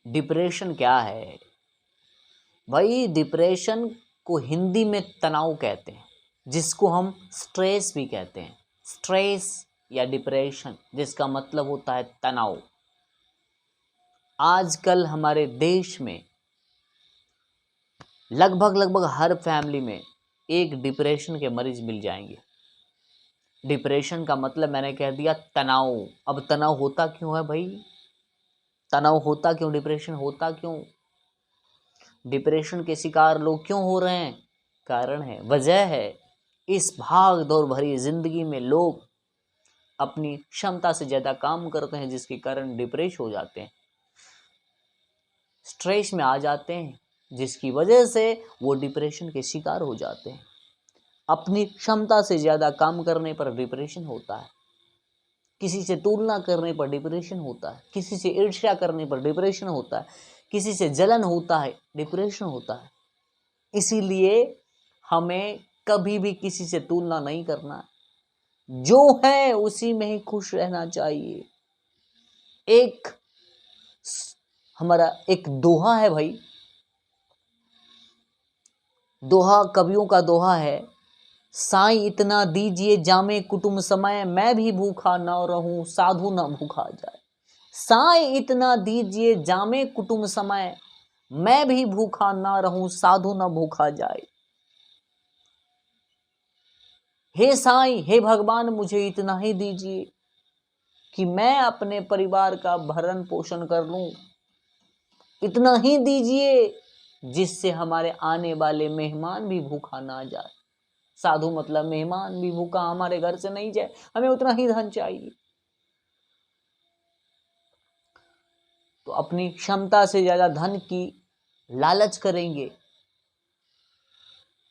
Depression क्या है भाई? डिप्रेशन को हिंदी में तनाव कहते हैं, जिसको हम स्ट्रेस भी कहते हैं। स्ट्रेस या डिप्रेशन, जिसका मतलब होता है तनाव। आजकल हमारे देश में लगभग हर फैमिली में एक डिप्रेशन के मरीज मिल जाएंगे। डिप्रेशन का मतलब मैंने कह दिया तनाव। अब तनाव होता क्यों है भाई? तनाव होता क्यों? डिप्रेशन होता क्यों? डिप्रेशन के शिकार लोग क्यों हो रहे हैं? कारण है, वजह है। इस भाग दौड़ भरी जिंदगी में लोग अपनी क्षमता से ज्यादा काम करते हैं, जिसके कारण डिप्रेस हो जाते हैं, स्ट्रेस में आ जाते हैं, जिसकी वजह से वो डिप्रेशन के शिकार हो जाते हैं। अपनी क्षमता से ज्यादा काम करने पर डिप्रेशन होता है, किसी से तुलना करने पर डिप्रेशन होता है, किसी से ईर्ष्या करने पर डिप्रेशन होता है, किसी से जलन होता है, डिप्रेशन होता है। इसीलिए हमें कभी भी किसी से तुलना नहीं करना, जो है उसी में ही खुश रहना चाहिए। हमारा एक दोहा है भाई, दोहा कवियों का दोहा है, साईं इतना दीजिए जामे कुटुंब समय, मैं भी भूखा न रहूं साधु न भूखा जाए। साईं इतना दीजिए जामे कुटुंब समय, मैं भी भूखा न रहूं साधु न भूखा जाए। हे साईं, हे भगवान, मुझे इतना ही दीजिए कि मैं अपने परिवार का भरण पोषण कर लूं। इतना ही दीजिए जिससे हमारे आने वाले मेहमान भी भूखा ना जाए। साधु मतलब मेहमान भी भूखा हमारे घर से नहीं जाए, हमें उतना ही धन चाहिए। तो अपनी क्षमता से ज्यादा धन की लालच करेंगे,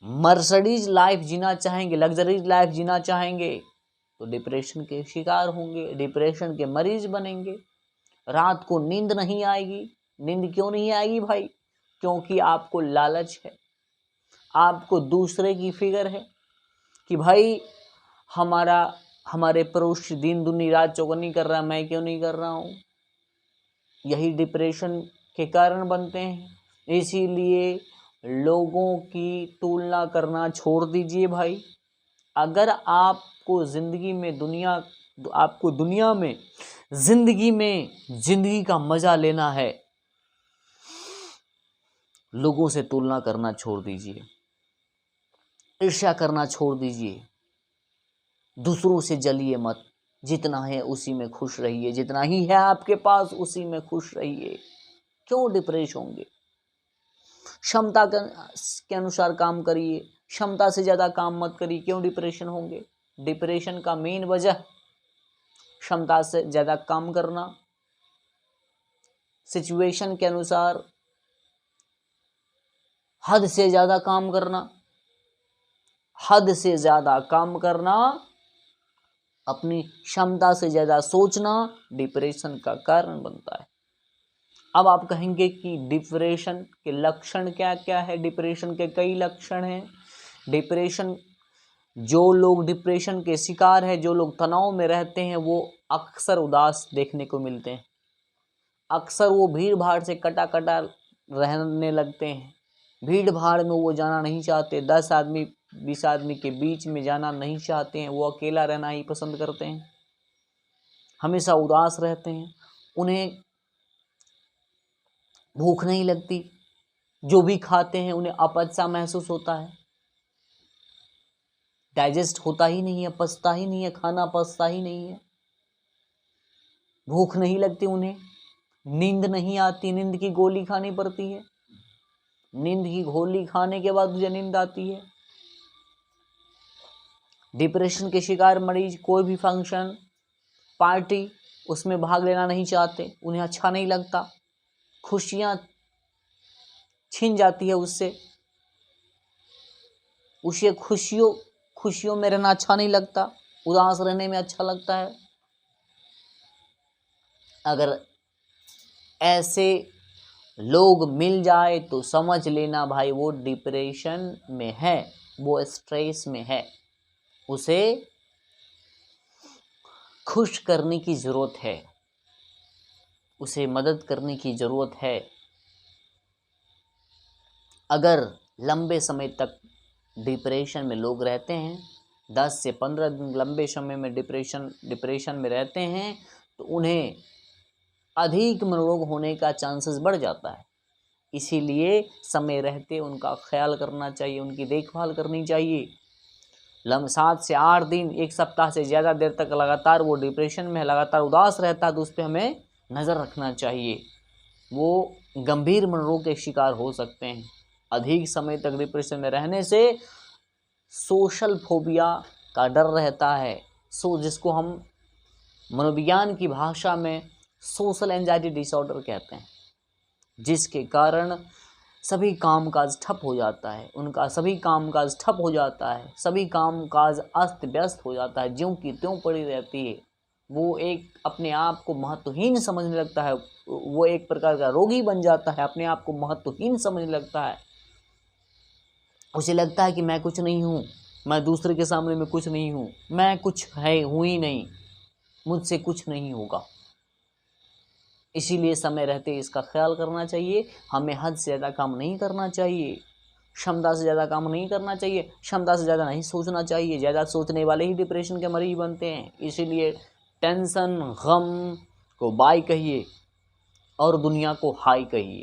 मर्सिडीज लाइफ जीना चाहेंगे, लग्जरीज लाइफ जीना चाहेंगे, तो डिप्रेशन के शिकार होंगे, डिप्रेशन के मरीज बनेंगे। रात को नींद नहीं आएगी। नींद क्यों नहीं आएगी भाई? क्योंकि आपको लालच है, आपको दूसरे की फिक्र है कि भाई हमारे पड़ोसी दिन दुनी रात चौगनी कर रहा है, मैं क्यों नहीं कर रहा हूँ। यही डिप्रेशन के कारण बनते हैं। इसीलिए लोगों की तुलना करना छोड़ दीजिए भाई। अगर आपको दुनिया में जिंदगी का मजा लेना है, लोगों से तुलना करना छोड़ दीजिए, ईर्ष्या करना छोड़ दीजिए, दूसरों से जलिए मत। जितना है उसी में खुश रहिए, जितना ही है आपके पास उसी में खुश रहिए। क्यों डिप्रेस होंगे? क्षमता के अनुसार काम करिए, क्षमता से ज्यादा काम मत करिए। क्यों डिप्रेशन होंगे? डिप्रेशन का मेन वजह क्षमता से ज्यादा काम करना, सिचुएशन के अनुसार हद से ज्यादा काम करना, हद से ज्यादा काम करना, अपनी क्षमता से ज्यादा सोचना डिप्रेशन का कारण बनता है। अब आप कहेंगे कि डिप्रेशन के लक्षण क्या क्या है? डिप्रेशन के कई लक्षण हैं। जो लोग डिप्रेशन के शिकार है, जो लोग तनाव में रहते हैं, वो अक्सर उदास देखने को मिलते हैं। अक्सर वो भीड़ भाड़ से कटा रहने लगते हैं। भीड़ भाड़ में वो जाना नहीं चाहते, 10 आदमी 20 आदमी के बीच में जाना नहीं चाहते हैं, वो अकेला रहना ही पसंद करते हैं, हमेशा उदास रहते हैं। उन्हें भूख नहीं लगती, जो भी खाते हैं उन्हें अपच सा महसूस होता है, डाइजेस्ट होता ही नहीं है, पचता ही नहीं है, खाना पचता ही नहीं है। भूख नहीं लगती उन्हें, नींद नहीं आती, नींद की गोली खानी पड़ती है, नींद की गोली खाने के बाद मुझे नींद आती है। डिप्रेशन के शिकार मरीज कोई भी फंक्शन पार्टी उसमें भाग लेना नहीं चाहते, उन्हें अच्छा नहीं लगता, खुशियां छीन जाती है उससे, उसे खुशियों में रहना अच्छा नहीं लगता, उदास रहने में अच्छा लगता है। अगर ऐसे लोग मिल जाए तो समझ लेना भाई वो डिप्रेशन में है, वो स्ट्रेस में है, उसे खुश करने की जरूरत है। उसे मदद करने की ज़रूरत है। अगर लंबे समय तक डिप्रेशन में लोग रहते हैं, 10 से 15 दिन लंबे समय में डिप्रेशन में रहते हैं, तो उन्हें अधिक मनोरोग होने का चांसेस बढ़ जाता है। इसीलिए समय रहते उनका ख्याल करना चाहिए, उनकी देखभाल करनी चाहिए। 7 से 8 दिन, 1 सप्ताह से ज़्यादा देर तक लगातार वो डिप्रेशन में लगातार उदास रहता है, तो उस पर हमें नज़र रखना चाहिए। वो गंभीर मनोरोग के शिकार हो सकते हैं। अधिक समय तक डिप्रेशन में रहने से सोशल फोबिया का डर रहता है, जिसको हम मनोविज्ञान की भाषा में सोशल एंजाइटी डिसऑर्डर कहते हैं, जिसके कारण सभी कामकाज ठप हो जाता है, उनका सभी कामकाज ठप हो जाता है, सभी कामकाज अस्त व्यस्त हो जाता है, ज्यों की त्यों पड़ी रहती है। वो एक अपने आप को महत्वहीन समझने लगता है, वो एक प्रकार का रोगी बन जाता है, अपने आप को महत्वहीन समझने लगता है। उसे लगता है कि मैं कुछ नहीं हूँ, मैं दूसरे के सामने में कुछ नहीं हूँ, मैं कुछ हूँ ही नहीं, मुझसे कुछ नहीं होगा। इसीलिए समय रहते इसका ख्याल करना चाहिए। हमें हद से ज़्यादा काम नहीं करना चाहिए, क्षमता से ज़्यादा काम नहीं करना चाहिए, क्षमता से ज़्यादा नहीं सोचना चाहिए। ज़्यादा सोचने वाले ही डिप्रेशन के मरीज बनते हैं। इसीलिए टेंशन, गम को बाय कहिए और दुनिया को हाय कहिए।